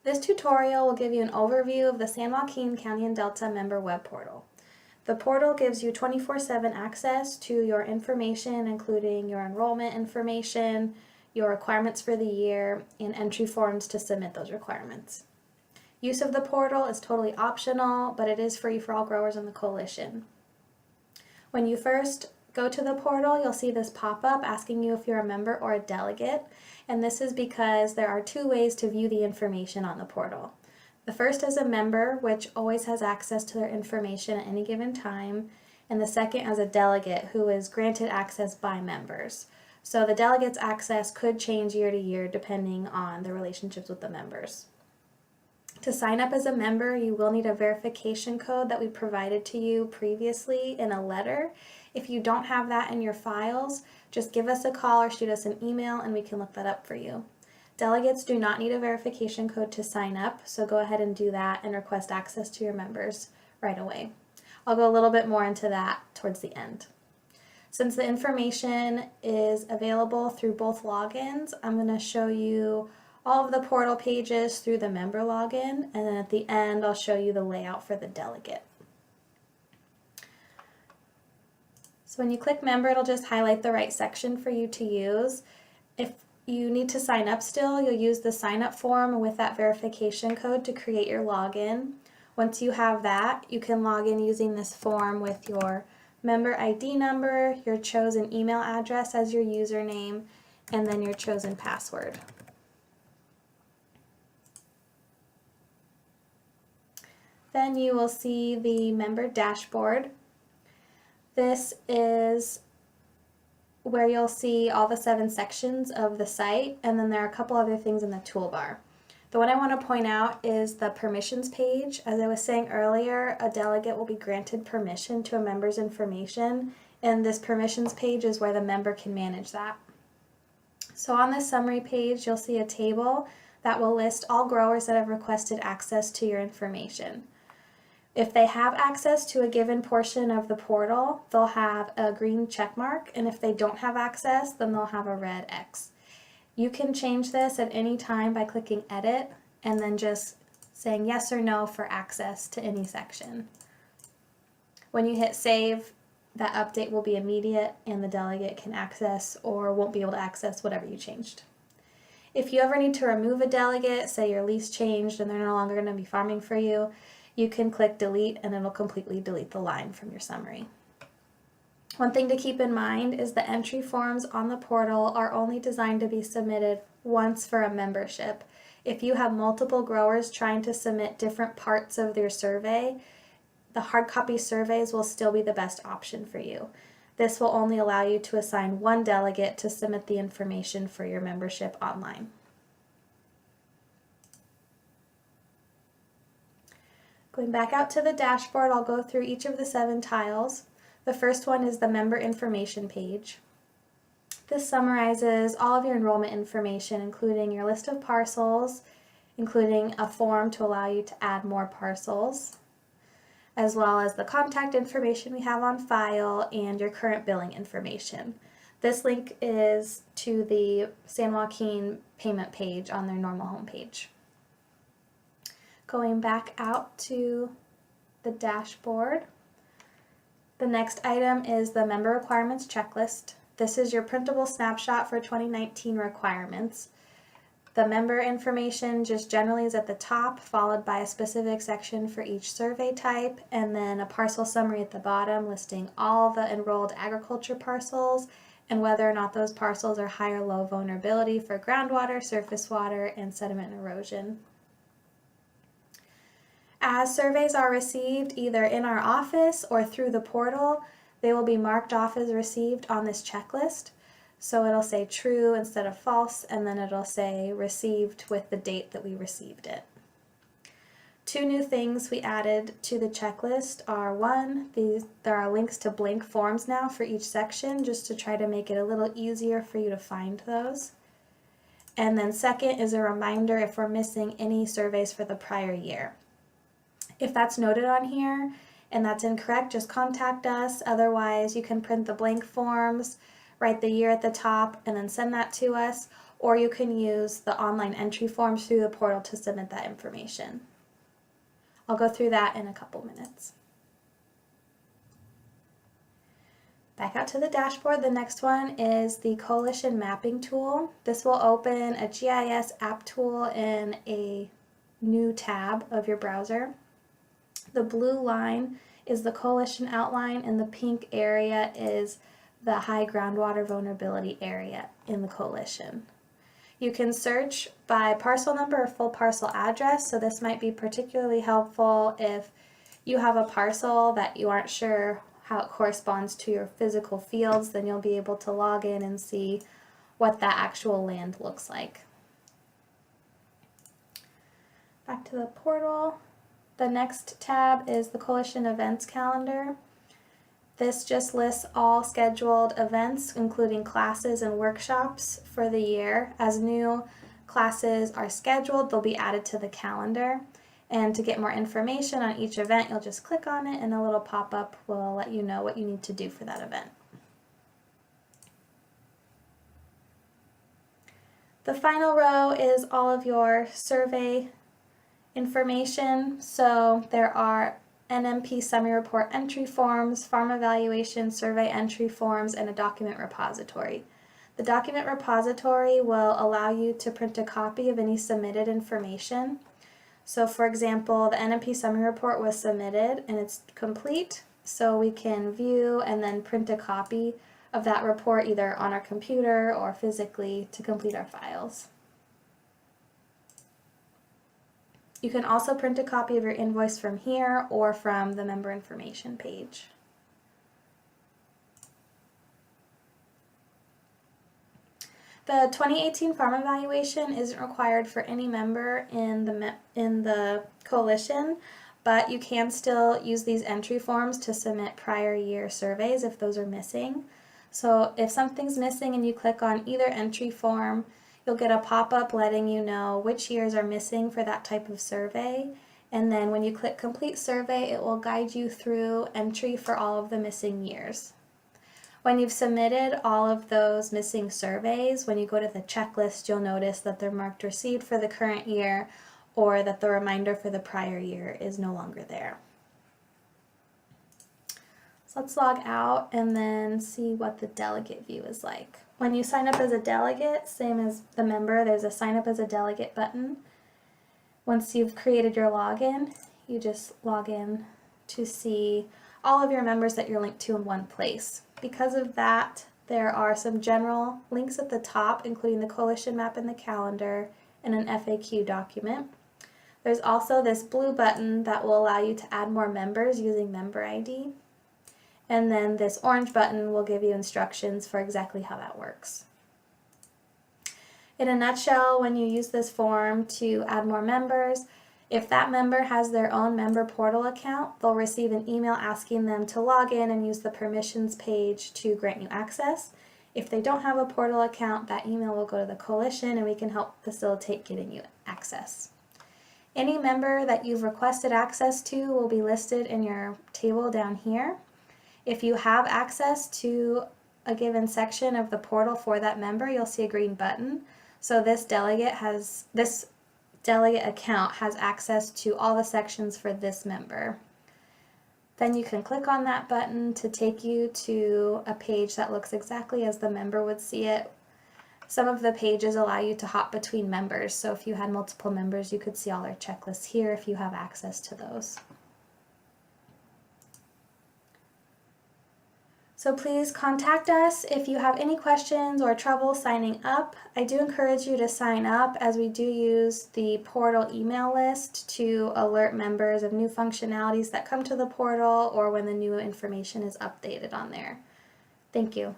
This tutorial will give you an overview of the San Joaquin County and Delta member web portal. The portal gives you 24/7 access to your information, including your enrollment information, your requirements for the year, and entry forms to submit those requirements. Use of the portal is totally optional, but it is free for all growers in the coalition. When you first go to the portal, you'll see this pop-up asking you if you're a member or a delegate, and this is because there are two ways to view the information on the portal. The first is a member, which always has access to their information at any given time, and the second as a delegate, who is granted access by members. So the delegate's access could change year to year depending on the relationships with the members. To sign up as a member, you will need a verification code that we provided to you previously in a letter. If you don't have that in your files, just give us a call or shoot us an email and we can look that up for you. Delegates do not need a verification code to sign up, so go ahead and do that and request access to your members right away. I'll go a little bit more into that towards the end. Since the information is available through both logins, I'm going to show you all of the portal pages through the member login, and then at the end I'll show you the layout for the delegate. So when you click member, it'll just highlight the right section for you to use. If you need to sign up still, you'll use the sign up form with that verification code to create your login. Once you have that, you can log in using this form with your member ID number, your chosen email address as your username, and then your chosen password. Then you will see the member dashboard. This is where you'll see all the 7 sections of the site, and then there are a couple other things in the toolbar. The one I want to point out is the permissions page. As I was saying earlier, a delegate will be granted permission to a member's information, and this permissions page is where the member can manage that. So on this summary page, you'll see a table that will list all growers that have requested access to your information. If they have access to a given portion of the portal, they'll have a green check mark, and if they don't have access, then they'll have a red X. You can change this at any time by clicking edit and then just saying yes or no for access to any section. When you hit save, that update will be immediate and the delegate can access or won't be able to access whatever you changed. If you ever need to remove a delegate, say your lease changed and they're no longer going to be farming for you, you can click delete and it'll completely delete the line from your summary. One thing to keep in mind is the entry forms on the portal are only designed to be submitted once for a membership. If you have multiple growers trying to submit different parts of their survey, the hard copy surveys will still be the best option for you. This will only allow you to assign one delegate to submit the information for your membership online. Going back out to the dashboard, I'll go through each of the 7 tiles. The first one is the member information page. This summarizes all of your enrollment information, including your list of parcels, including a form to allow you to add more parcels, as well as the contact information we have on file and your current billing information. This link is to the San Joaquin payment page on their normal homepage. Going back out to the dashboard, the next item is the member requirements checklist. This is your printable snapshot for 2019 requirements. The member information just generally is at the top, followed by a specific section for each survey type, and then a parcel summary at the bottom listing all the enrolled agriculture parcels and whether or not those parcels are high or low vulnerability for groundwater, surface water, and sediment erosion. As surveys are received either in our office or through the portal, they will be marked off as received on this checklist. So it'll say true instead of false, and then it'll say received with the date that we received it. 2 new things we added to the checklist are, one, there are links to blank forms now for each section, just to try to make it a little easier for you to find those. And then second is a reminder if we're missing any surveys for the prior year. If that's noted on here and that's incorrect, just contact us. Otherwise, you can print the blank forms, write the year at the top, and then send that to us. or you can use the online entry forms through the portal to submit that information. I'll go through that in a couple minutes. Back out to the dashboard, the next one is the Coalition Mapping Tool. This will open a GIS app tool in a new tab of your browser. The blue line is the Coalition outline, and the pink area is the high groundwater vulnerability area in the Coalition. You can search by parcel number or full parcel address, so this might be particularly helpful if you have a parcel that you aren't sure how it corresponds to your physical fields. Then you'll be able to log in and see what that actual land looks like. Back to the portal. The next tab is the Coalition Events Calendar. This just lists all scheduled events, including classes and workshops for the year. As new classes are scheduled, they'll be added to the calendar. And to get more information on each event, you'll just click on it and a little pop-up will let you know what you need to do for that event. The final row is all of your survey information. So there are NMP summary report entry forms, farm evaluation survey entry forms, and a document repository. The document repository will allow you to print a copy of any submitted information. So for example, the NMP summary report was submitted and it's complete, so we can view and then print a copy of that report either on our computer or physically to complete our files. You can also print a copy of your invoice from here or from the member information page. The 2018 farm evaluation isn't required for any member in the coalition, but you can still use these entry forms to submit prior year surveys if those are missing. So if something's missing and you click on either entry form, you'll get a pop-up letting you know which years are missing for that type of survey. And then when you click complete survey, it will guide you through entry for all of the missing years. When you've submitted all of those missing surveys, when you go to the checklist, you'll notice that they're marked received for the current year or that the reminder for the prior year is no longer there. So let's log out and then see what the delegate view is like. When you sign up as a delegate, same as the member, there's a sign up as a delegate button. Once you've created your login, you just log in to see all of your members that you're linked to in one place. Because of that, there are some general links at the top, including the coalition map and the calendar and an FAQ document. There's also this blue button that will allow you to add more members using member ID. And then this orange button will give you instructions for exactly how that works. In a nutshell, when you use this form to add more members, if that member has their own member portal account, they'll receive an email asking them to log in and use the permissions page to grant you access. If they don't have a portal account, that email will go to the coalition and we can help facilitate getting you access. Any member that you've requested access to will be listed in your table down here. If you have access to a given section of the portal for that member, you'll see a green button. So this delegate account has access to all the sections for this member. Then you can click on that button to take you to a page that looks exactly as the member would see it. Some of the pages allow you to hop between members, so if you had multiple members, you could see all their checklists here if you have access to those. So please contact us if you have any questions or trouble signing up. I do encourage you to sign up, as we do use the portal email list to alert members of new functionalities that come to the portal or when the new information is updated on there. Thank you.